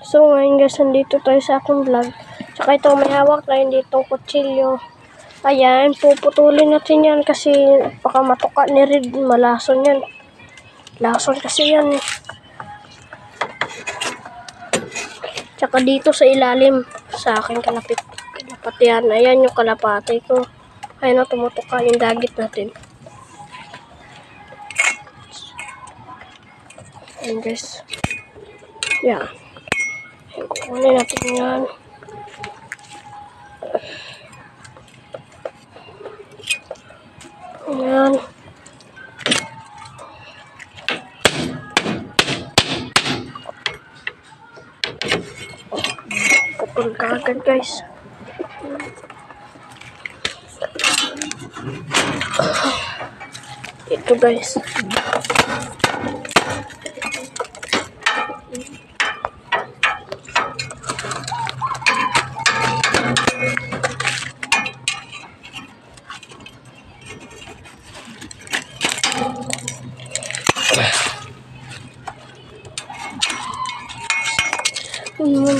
So ngayon guys, nandito tayo sa aking vlog. Tsaka ito, may hawak tayo dito kutsilyo. Ayan, puputulin natin yan kasi baka matuka ni Red. Malason yan. Lason kasi yan eh. Tsaka dito sa ilalim, sa aking kalapatian. Ayan yung kalapati ko. Ayan o, tumutuka yung dagit natin. Ayan guys. Yeah. Kukunin natin yan. Ayan. Putol ka agad guys. Ito guys.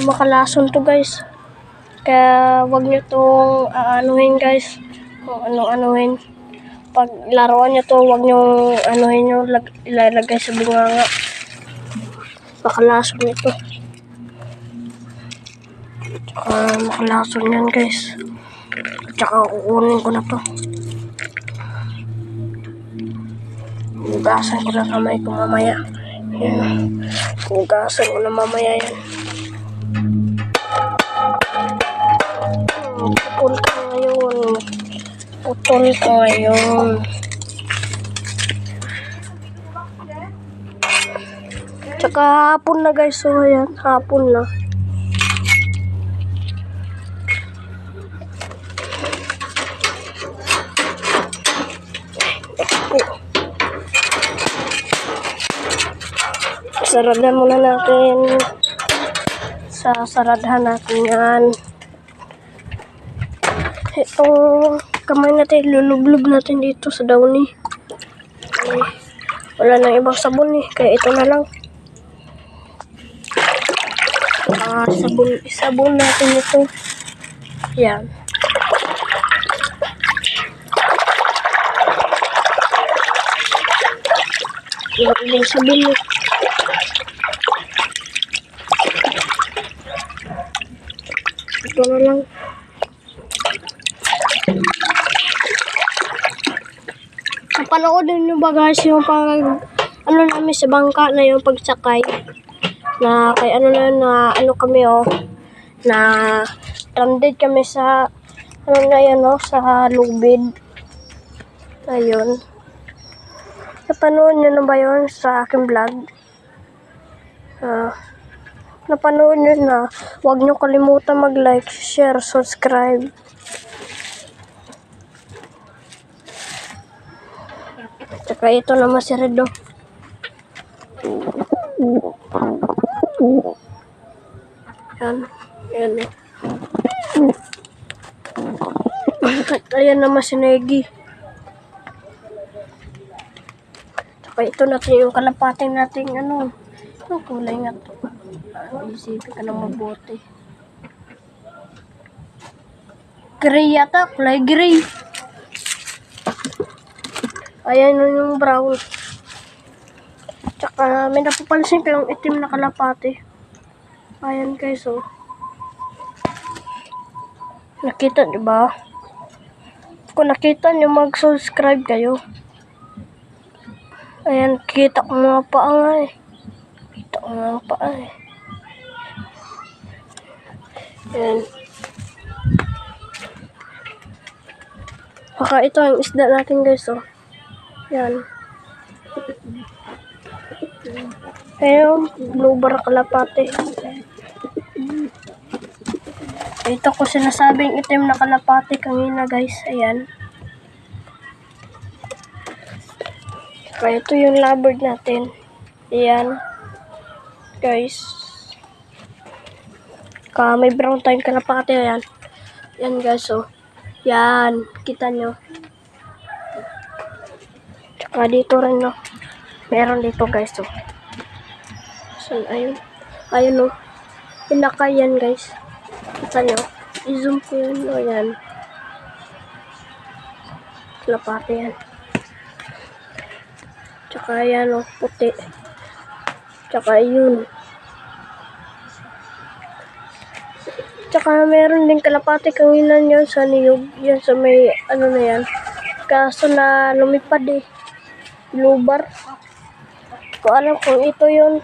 Makalason to guys. Kaya wag nyo itong aanuhin guys. Kung ano-anuhin. Pag laruan nyo to, wag nyo anuhin nyo, ilalagay sa bunganga. Makalason ito. Tsaka makalason yan guys. Tsaka kukunin ko na to. Hugasan ko na kamay ko mamaya. Yan. Hugasan ko na mamaya yan. Putol ka ngayon. Putol ka ngayon. Tsaka hapon na guys. So ayan, hapon na. Saradahan muna natin. Saradhan natin yan. Itong kamay natin, lulublog natin dito sa downy. Wala nang ibang sabon eh, kaya ito na lang. Sabon natin ito. Yan. Ibang sabon eh. Ito na lang. Napanoodin nyo ba guys yung ano namin sa bangka na yung pagsakay na kay ano kami na stranded kami sa sa lubid. Ayun. Napanood nyo na ba yun sa aking vlog? Napanood nyo na. Huwag nyo kalimutan mag-like, share, subscribe. Tsaka ito naman si Redo. Yan. Yan eh. Ayan naman si Negi. Tsaka ito natin yung kalapating natin yung kulay nga to. Isipin ka na mabuti. Gray yata. Kulay gray. Ayan yung brown. Tsaka may napapansin kayong itim na kalapati. Ayan guys oh. Nakita diba? Kung nakita nyo, mag-subscribe kayo. Ayan, kita ko mga paa nga eh. Kita ko mga paa eh. Ayan. Baka ito ang isda natin guys oh. Yan. Ayun, blue bar kalapate. Ito ko sinasabing itim na kalapate kanina guys. Ayan. Kaya ito yung lovebird natin. Ayan. Guys. May brown tayong kalapate. Ayan. Yan guys oh. Yan. Kita nyo. Tsaka dito rin no. Meron dito guys oh. So ayun. Ayun oh. Pinaka yan guys. Kita nyo. I-zoom ko yan. O yan. Kalapate yan. Tsaka yan o. Puti. Tsaka yun. Tsaka meron din kalapate kanginan yan sa niyog. Yan sa may ano na yan. Kaso na lumipad eh. Lubar. Ko alam kung ito yun.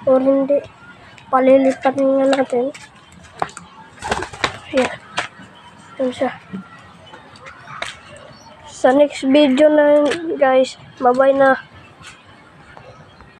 O hindi. Palilipat nga natin. Yan. Yan siya. Sa next video na guys. Bye-bye na.